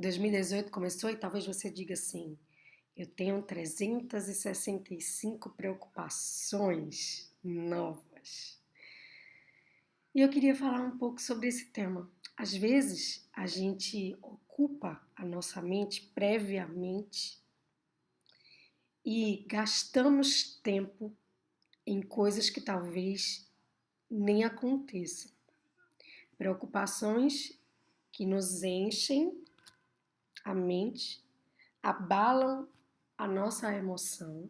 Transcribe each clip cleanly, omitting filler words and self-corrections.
2018 começou e talvez você diga assim: eu tenho 365 preocupações novas. E eu queria falar um pouco sobre esse tema. Às vezes a gente ocupa a nossa mente previamente e gastamos tempo em coisas que talvez nem aconteçam. Preocupações que nos enchem a mente, abalam a nossa emoção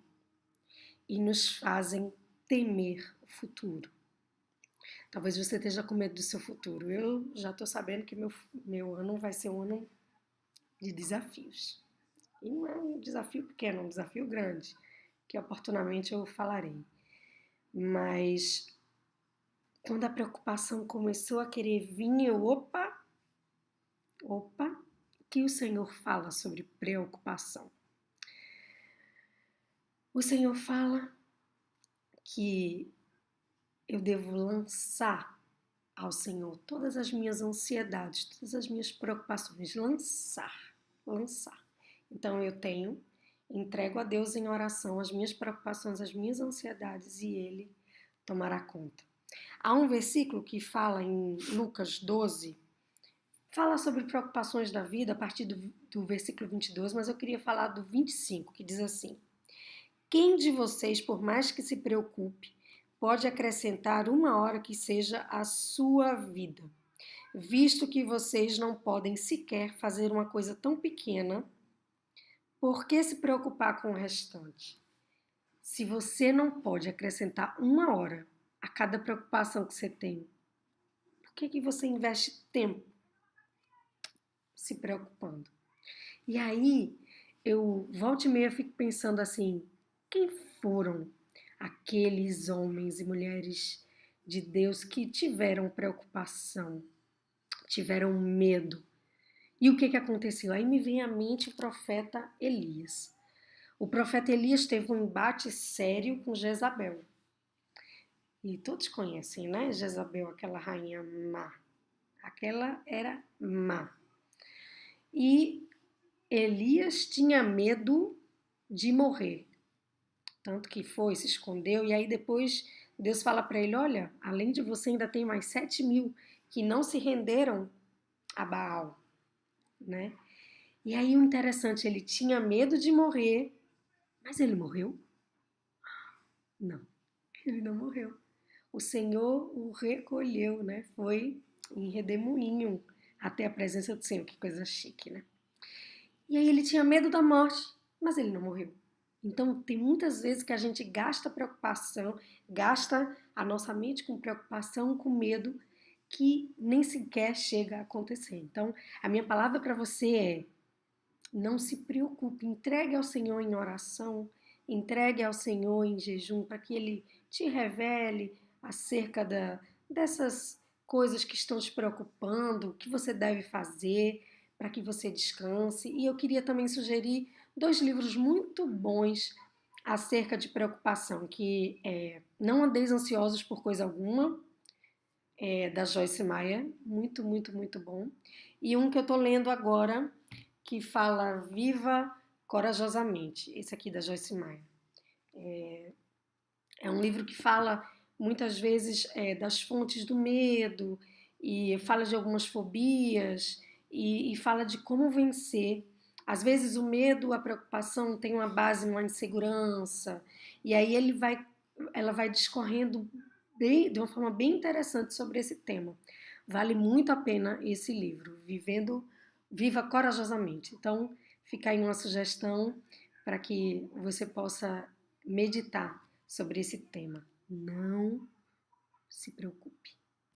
e nos fazem temer o futuro. Talvez você esteja com medo do seu futuro. Eu já estou sabendo que meu ano vai ser um ano de desafios. E não é um desafio pequeno, é um desafio grande, que oportunamente eu falarei. Mas quando a preocupação começou a querer vir, opa, o que o Senhor fala sobre preocupação? O Senhor fala que eu devo lançar ao Senhor todas as minhas ansiedades, todas as minhas preocupações, lançar. Então eu entrego a Deus em oração as minhas preocupações, as minhas ansiedades e Ele tomará conta. Há um versículo que fala em Lucas 12, fala sobre preocupações da vida a partir do versículo 22, mas eu queria falar do 25, que diz assim: quem de vocês, por mais que se preocupe, pode acrescentar uma hora que seja a sua vida, visto que vocês não podem sequer fazer uma coisa tão pequena? Por que se preocupar com o restante? Se você não pode acrescentar uma hora a cada preocupação que você tem, por que você investe tempo se preocupando? E aí, eu volta e meia fico pensando assim, quem foram aqueles homens e mulheres de Deus que tiveram preocupação, tiveram medo? E o que aconteceu? Aí me vem à mente o profeta Elias. O profeta Elias teve um embate sério com Jezabel. E todos conhecem, né? Jezabel, aquela rainha má. Aquela era má. E Elias tinha medo de morrer. Tanto que foi, se escondeu. E aí depois Deus fala para ele, olha, além de você ainda tem mais 7.000 que não se renderam a Baal, né? E aí o interessante, ele tinha medo de morrer, mas ele morreu? Não, ele não morreu. O Senhor o recolheu, né? Foi em redemoinho até a presença do Senhor, que coisa chique, né? E aí ele tinha medo da morte, mas ele não morreu. Então tem muitas vezes que a gente gasta preocupação, gasta a nossa mente com preocupação, com medo, que nem sequer chega a acontecer. Então a minha palavra para você é: não se preocupe, entregue ao Senhor em oração, entregue ao Senhor em jejum, para que Ele te revele acerca dessas coisas que estão te preocupando, o que você deve fazer para que você descanse. E eu queria também sugerir 2 livros muito bons acerca de preocupação, que é Não Andeis Ansiosos por Coisa Alguma, da Joyce Meyer, muito, muito, muito bom. E um que eu estou lendo agora, que fala Viva Corajosamente, esse aqui da Joyce Meyer. É um livro que fala muitas vezes das fontes do medo e fala de algumas fobias e fala de como vencer. Às vezes o medo, a preocupação tem uma base numa insegurança e aí ela vai discorrendo de uma forma bem interessante sobre esse tema. Vale muito a pena esse livro, Viva Corajosamente. Então, fica aí uma sugestão para que você possa meditar sobre esse tema. Não se preocupe.